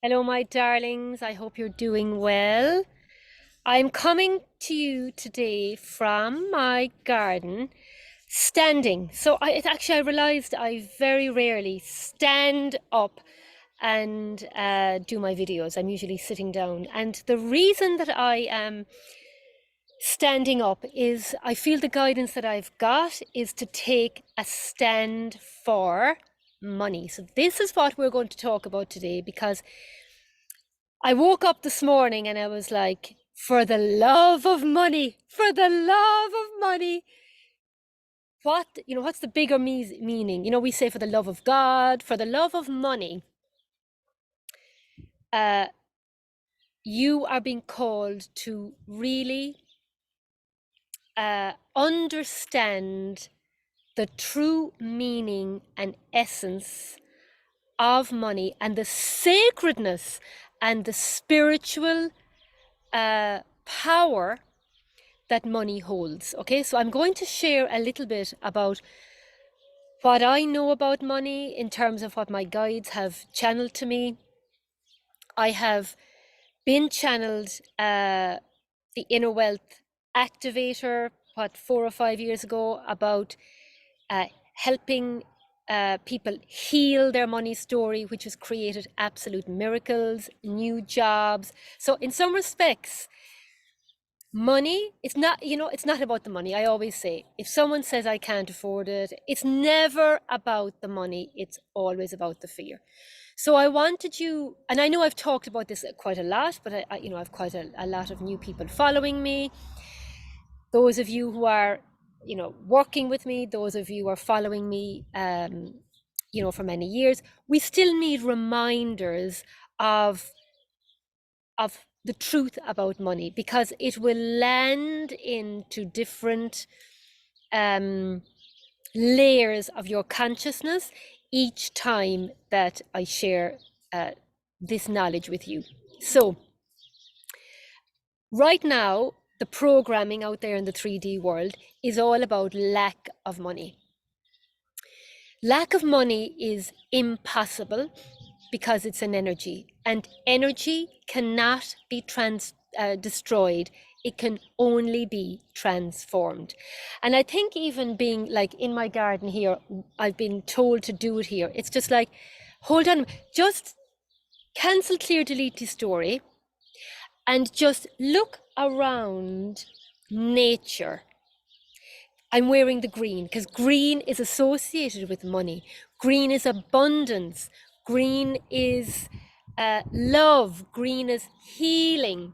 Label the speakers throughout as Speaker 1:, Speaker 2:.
Speaker 1: Hello, my darlings. I hope you're doing well. I'm coming to you today from my garden, standing. I realized I very rarely stand up and do my videos. I'm usually sitting down. And the reason that I am standing up is I feel the guidance that I've got is to take a stand for money. So this is what we're going to talk about today, because I woke up this morning and I was like, for the love of money, for the love of money. What's the bigger meaning? We say for the love of God, for the love of money. You are being called to really understand the true meaning and essence of money and the sacredness and the spiritual power that money holds. Okay, so I'm going to share a little bit about what I know about money in terms of what my guides have channeled to me. I have been channeled the Inner Wealth Activator, 4 or 5 years ago, about helping people heal their money story, which has created absolute miracles, new jobs. So in some respects, money, it's not about the money. I always say, if someone says I can't afford it, it's never about the money. It's always about the fear. So I wanted you, and I know I've talked about this quite a lot, but I've quite a lot of new people following me. Those of you who are, working with me, those of you who are following me, for many years, we still need reminders of the truth about money, because it will land into different layers of your consciousness each time that I share this knowledge with you. So right now, the programming out there in the 3D world is all about lack of money. Lack of money is impossible because it's an energy, and energy cannot be destroyed. It can only be transformed. And I think even being like in my garden here, I've been told to do it here. It's just like, hold on, just cancel, clear, delete the story, and just look around nature. I'm wearing the green because green is associated with money. Green is abundance. Green is love. Green is healing.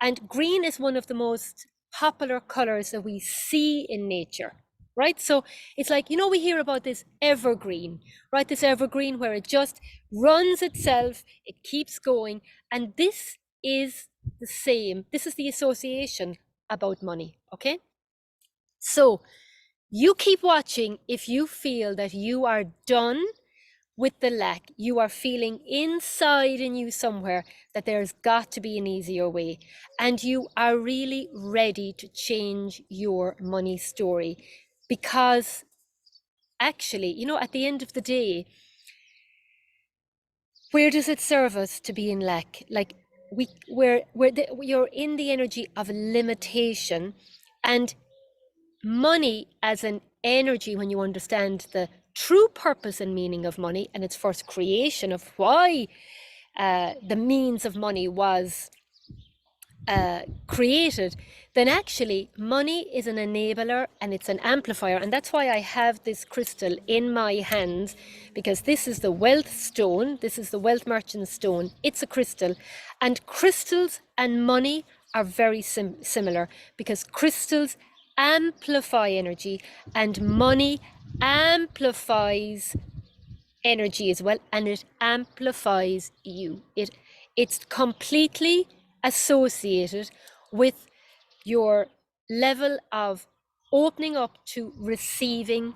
Speaker 1: And green is one of the most popular colors that we see in nature, right? So it's like, we hear about this evergreen, right? This evergreen where it just runs itself, it keeps going. And this is the same. This is the association about money, okay? So you keep watching. If you feel that you are done with the lack, you are feeling inside in you somewhere that there's got to be an easier way, and you are really ready to change your money story. Because actually, at the end of the day, where does it serve us to be in lack? Like you're in the energy of limitation, and money as an energy, when you understand the true purpose and meaning of money and its first creation of why the means of money was created, then actually money is an enabler and it's an amplifier. And that's why I have this crystal in my hands, because this is the wealth stone. This is the wealth merchant stone. It's a crystal, and crystals and money are very similar, because crystals amplify energy and money amplifies energy as well, and it amplifies you. It's completely associated with your level of opening up to receiving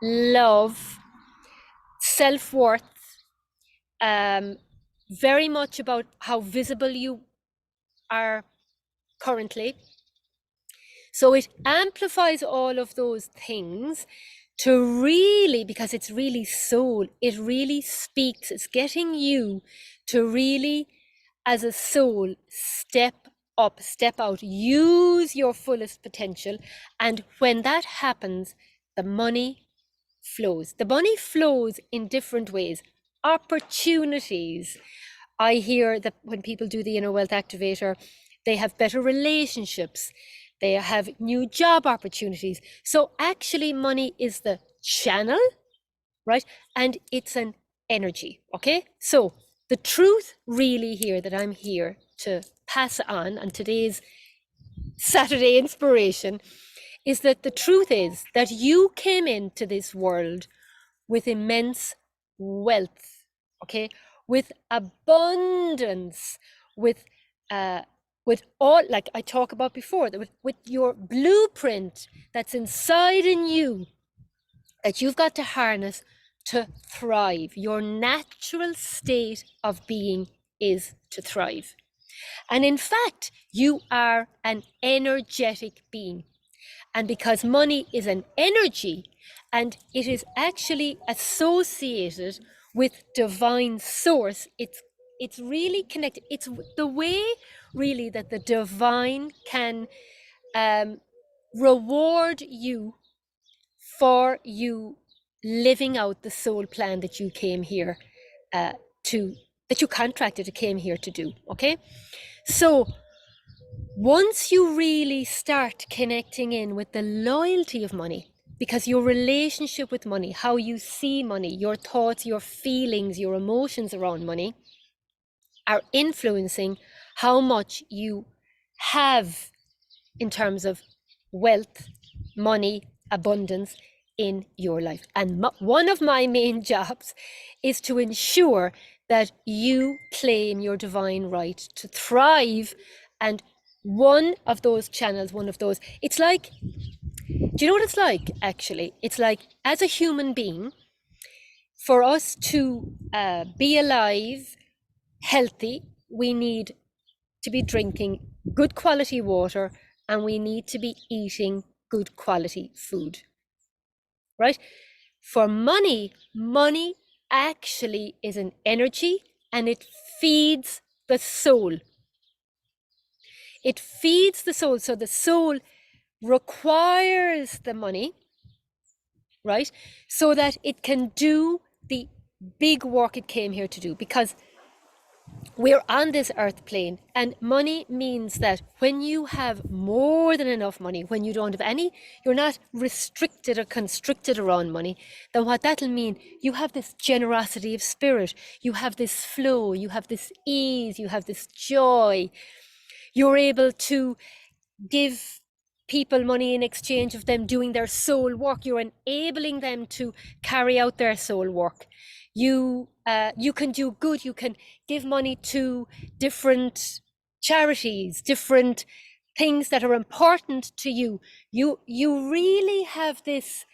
Speaker 1: love, self-worth, very much about how visible you are currently. So it amplifies all of those things to really, because it's really soul, it really speaks. It's getting you to really, as a soul, step up, step out, use your fullest potential. And when that happens, the money flows. The money flows in different ways. Opportunities. I hear that when people do the inner wealth activator, they have better relationships, they have new job opportunities. So actually money is the channel, right? And it's an energy, okay? So the truth really here that I'm here to pass on today's Saturday inspiration is that the truth is that you came into this world with immense wealth, okay, with abundance, with all, like I talked about before, with your blueprint that's inside in you that you've got to harness to thrive. Your natural state of being is to thrive. And in fact, you are an energetic being. And because money is an energy and it is actually associated with divine source, it's really connected. It's the way really that the divine can reward you for you living out the soul plan that you came here that you contracted to came here to do. Okay, so once you really start connecting in with the loyalty of money, because your relationship with money, how you see money, your thoughts, your feelings, your emotions around money are influencing how much you have in terms of wealth, money, abundance in your life. And one of my main jobs is to ensure that you claim your divine right to thrive. And one of those channels, it's like, do you know what it's like actually? It's like, as a human being, for us to be alive, healthy, we need to be drinking good quality water and we need to be eating good quality food, right? For money actually is an energy and it feeds the soul. It feeds the soul. So the soul requires the money, right? So that it can do the big work it came here to do, because we're on this earth plane, and money means that when you have more than enough money, when you don't have any, you're not restricted or constricted around money, then what that'll mean, you have this generosity of spirit, you have this flow, you have this ease, you have this joy. You're able to give people money in exchange of them doing their soul work. You're enabling them to carry out their soul work. You can do good. You can give money to different charities, different things that are important to you. You really have this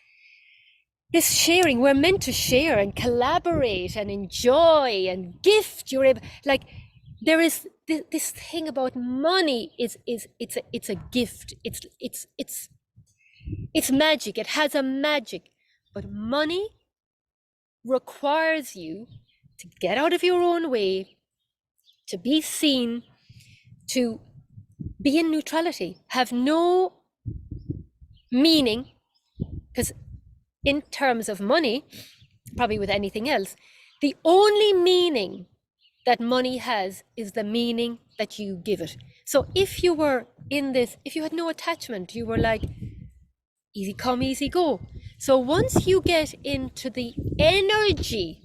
Speaker 1: sharing. We're meant to share and collaborate and enjoy and gift. You're able, like, there is this thing about money is it's a gift. It's magic. It has a magic, but money requires you to get out of your own way, to be seen, to be in neutrality, have no meaning. Because in terms of money, probably with anything else, the only meaning that money has is the meaning that you give it. So if you were in this, if you had no attachment, you were like, easy come, easy go. So once you get into the energy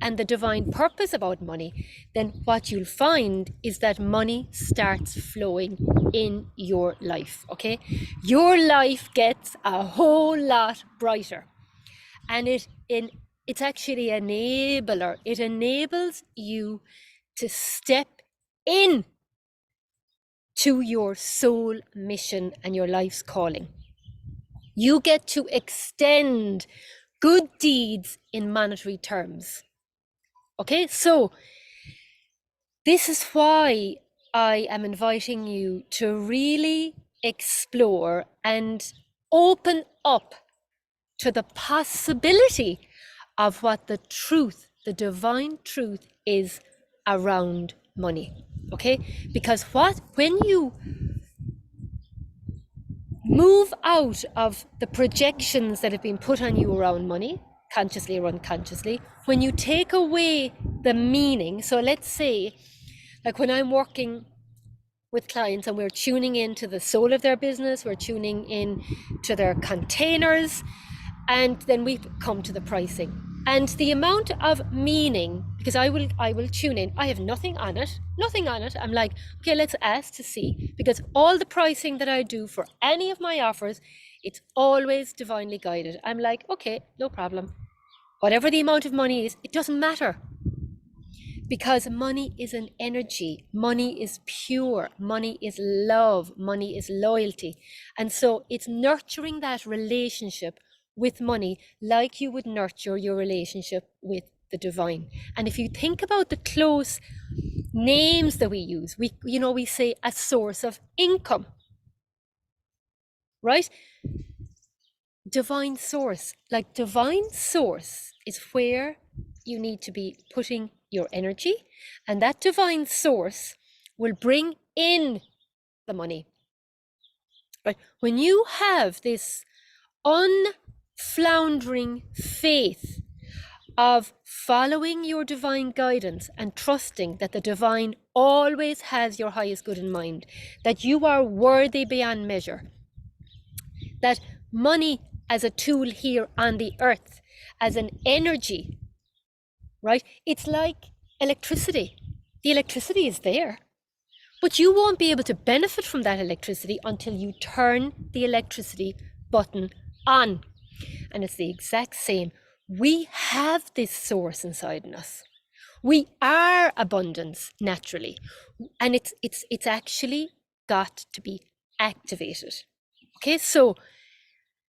Speaker 1: and the divine purpose about money, then what you'll find is that money starts flowing in your life, okay? Your life gets a whole lot brighter. And it's actually an enabler. It enables you to step in to your soul mission and your life's calling. You get to extend good deeds in monetary terms. Okay, so this is why I am inviting you to really explore and open up to the possibility of what the truth, the divine truth is around money. Okay? Because when you move out of the projections that have been put on you around money, consciously or unconsciously, when you take away the meaning, so let's say, like when I'm working with clients and we're tuning into the soul of their business, we're tuning in to their containers, and then we come to the pricing. And the amount of meaning, because I will tune in, I have nothing on it. I'm like, okay, let's ask to see, because all the pricing that I do for any of my offers, it's always divinely guided. I'm like, okay, no problem. Whatever the amount of money is, it doesn't matter. Because money is an energy, money is pure, money is love, money is loyalty. And so it's nurturing that relationship with money like you would nurture your relationship with the divine. And if you think about the close names that we use, we say a source of income, right? Divine source, like divine source is where you need to be putting your energy, and that divine source will bring in the money. Right? When you have this unfloundering faith of following your divine guidance and trusting that the divine always has your highest good in mind, that you are worthy beyond measure, that money as a tool here on the earth, as an energy, right? It's like electricity. The electricity is there, but you won't be able to benefit from that electricity until you turn the electricity button on. And it's the exact same. We have this source inside in us. We are abundance naturally, and it's actually got to be activated. Okay, so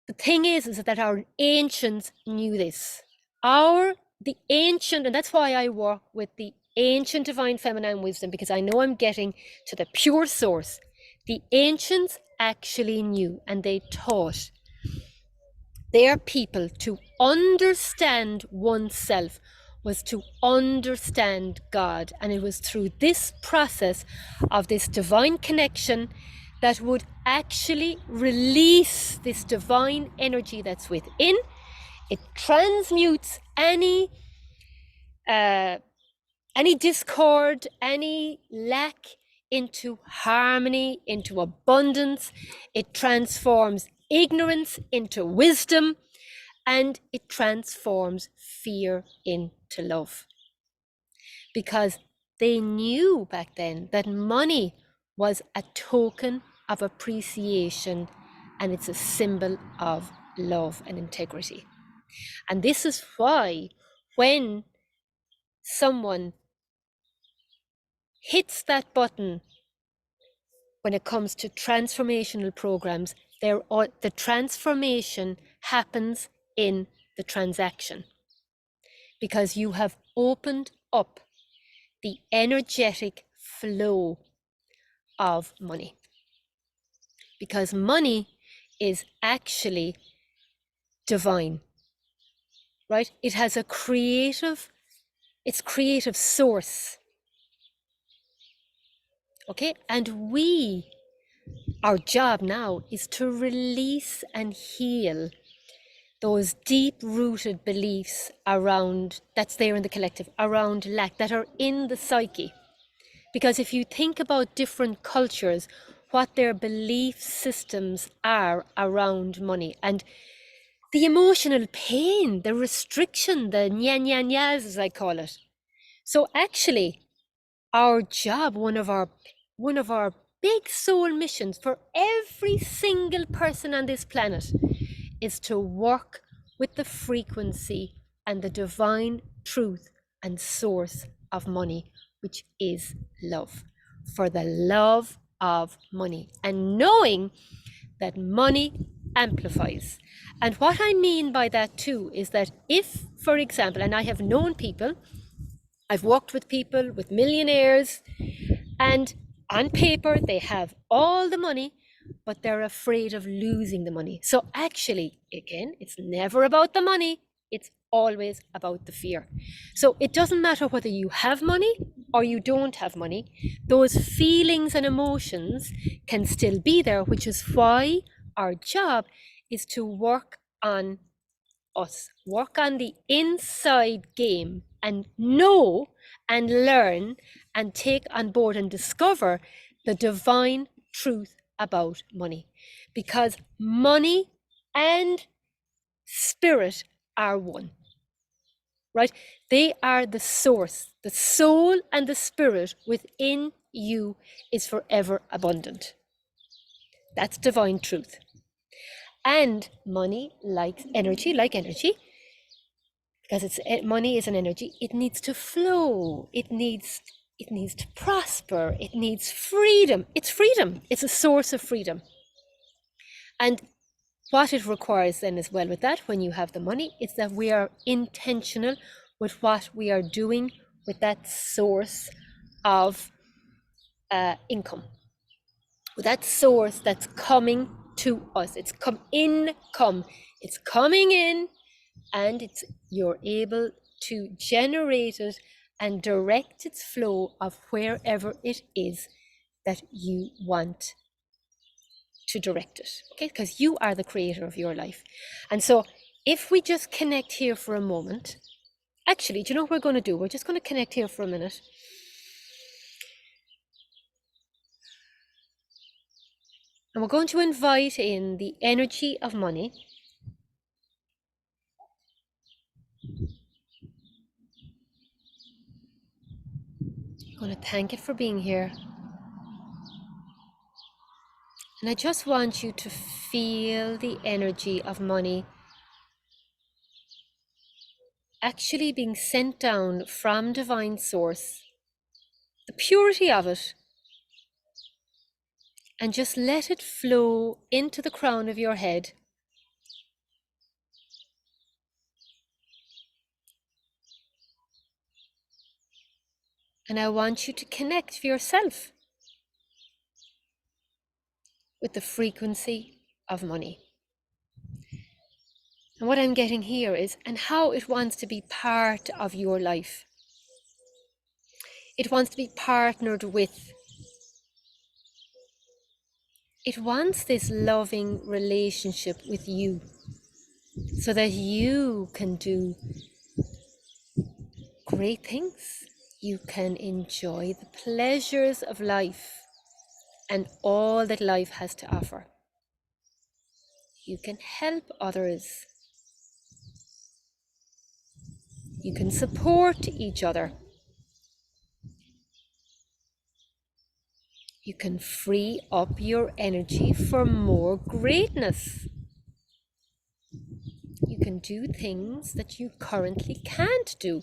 Speaker 1: the thing is that our ancients knew this. The ancient, and that's why I work with the ancient divine feminine wisdom, because I know I'm getting to the pure source. The ancients actually knew, and they taught their people to understand oneself was to understand God. And it was through this process of this divine connection that would actually release this divine energy that's within. It transmutes any discord, any lack into harmony, into abundance. It transforms ignorance into wisdom, and it transforms fear into love. Because they knew back then that money was a token of appreciation, and it's a symbol of love and integrity. And this is why when someone hits that button, when it comes to transformational programs, the transformation happens in the transaction, because you have opened up the energetic flow of money. Because money is actually divine, right? It has it's creative source. Okay, and our job now is to release and heal those deep-rooted beliefs that's there in the collective, around lack, that are in the psyche. Because if you think about different cultures, what their belief systems are around money, and the emotional pain, the restriction, the nya-nya-nyas, as I call it. So actually, our job, one of our big soul missions for every single person on this planet, is to work with the frequency and the divine truth and source of money, which is love, for the love of money, and knowing that money amplifies. And what I mean by that too is that if, for example, and I have known people, I've worked with people, with millionaires, and on paper they have all the money, but they're afraid of losing the money. So actually, again, it's never about the money. It's always about the fear. So it doesn't matter whether you have money or you don't have money. Those feelings and emotions can still be there, which is why our job is to work on us, work on the inside game and know and learn and take on board and discover the divine truth about money. Because money and spirit are one, right? They are the source. The soul and the spirit within you is forever abundant. That's divine truth. And money, like energy, because money is an energy, it needs to flow, it needs to prosper, it needs freedom. It's a source of freedom. And what it requires then as well with that, when you have the money, is that we are intentional with what we are doing with that source of income, with that source that's coming to us. It's it's coming in, and you're able to generate it and direct its flow of wherever it is that you want to direct it, okay? Because you are the creator of your life. And so if we just connect here for a moment, actually, do you know what we're going to do? We're just going to connect here for a minute. And we're going to invite in the energy of money. I'm going to thank it for being here. And I just want you to feel the energy of money actually being sent down from divine source, the purity of it, and just let it flow into the crown of your head. And I want you to connect for yourself with the frequency of money. And what I'm getting here is, and how it wants to be part of your life. It wants to be partnered with. It wants this loving relationship with you so that you can do great things. You can enjoy the pleasures of life and all that life has to offer. You can help others. You can support each other. You can free up your energy for more greatness. You can do things that you currently can't do.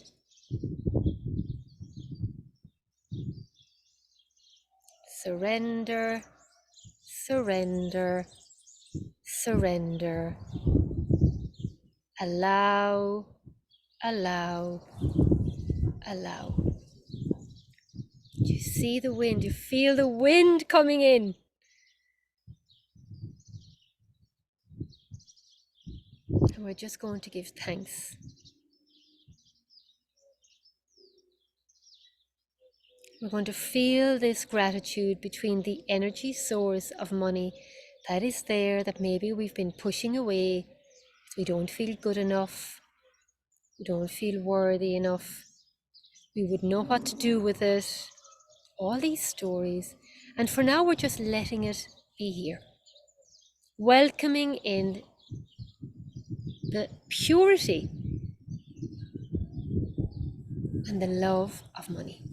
Speaker 1: Surrender, surrender, surrender. Allow, allow, allow. You see the wind, you feel the wind coming in. And we're just going to give thanks. We're going to feel this gratitude between the energy source of money that is there, that maybe we've been pushing away. We don't feel good enough. We don't feel worthy enough. We would know what to do with it. All these stories. And for now, we're just letting it be here. Welcoming in the purity and the love of money.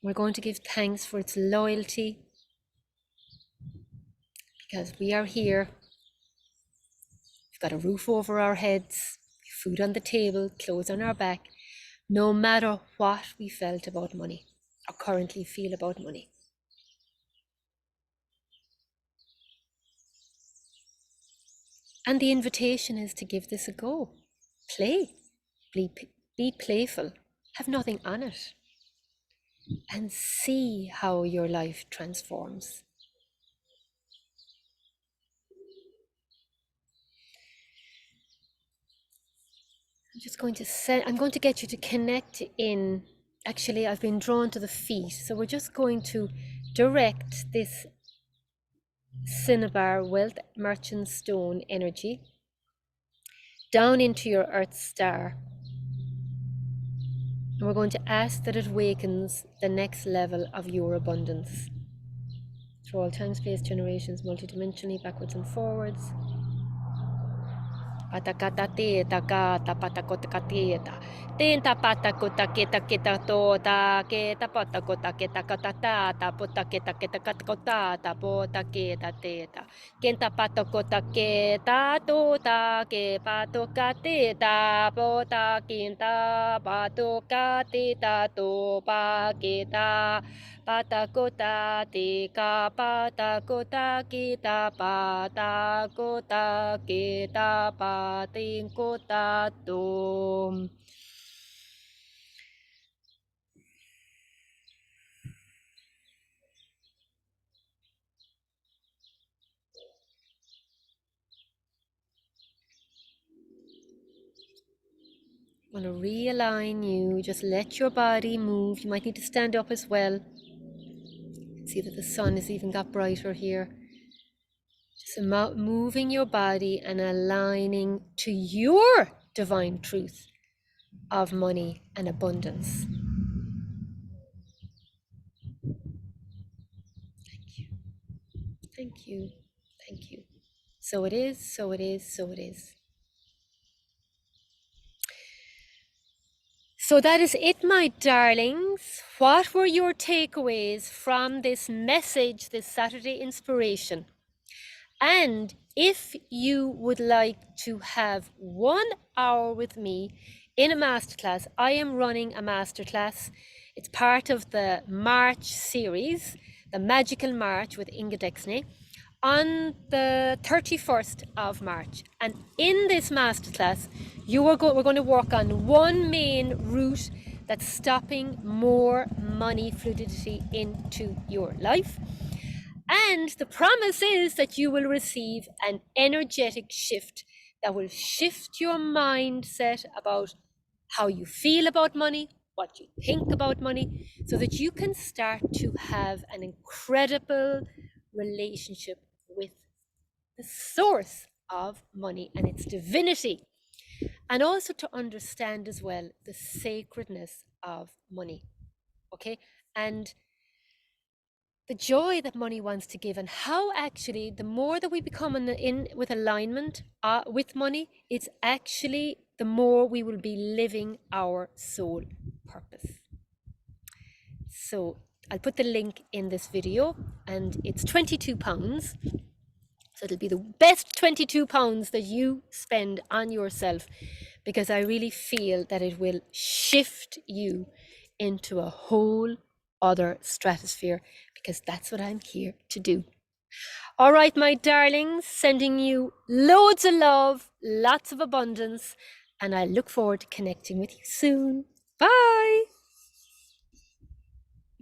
Speaker 1: We're going to give thanks for its loyalty, because we are here. We've got a roof over our heads, food on the table, clothes on our back, no matter what we felt about money or currently feel about money. And the invitation is to give this a go. Play, be playful, have nothing on it. and see how your life transforms. I'm going to get you to connect in. Actually, I've been drawn to the feet. So we're just going to direct this cinnabar wealth merchant stone energy down into your earth star. And we're going to ask that it awakens the next level of your abundance through all time, space, generations, multidimensionally, backwards and forwards. Patakata kata patakota keta. Tenta patakota keta keta tota keta patakota keta katata ta potaketa keta katakota ta potaketa teta. Kenta patakota keta tota ke patokateta potakinta patokateta to paketa. Patakota tika patakota kita patakota kita patingkota tum. I'm going to realign you. Just let your body move. You might need to stand up as well. See that the sun has even got brighter here. Just moving your body and aligning to your divine truth of money and abundance. Thank you. Thank you. Thank you. So it is, so it is, so it is. So that is it, my darlings. What were your takeaways from this message, this Saturday inspiration? And if you would like to have 1 hour with me in a masterclass, I am running a masterclass. It's part of the March series, the Magical March with Inga Dexney, on the 31st of March. And in this masterclass, we're going to work on one main route that's stopping more money fluidity into your life. And the promise is that you will receive an energetic shift that will shift your mindset about how you feel about money, what you think about money, so that you can start to have an incredible relationship with the source of money and its divinity. And also to understand as well the sacredness of money. Okay? And the joy that money wants to give, and how actually the more that we become in with alignment with money, it's actually the more we will be living our soul purpose. So I'll put the link in this video, and it's £22. So it'll be the best £22 that you spend on yourself, because I really feel that it will shift you into a whole other stratosphere, because that's what I'm here to do. All right, my darlings, sending you loads of love, lots of abundance, and I look forward to connecting with you soon. Bye.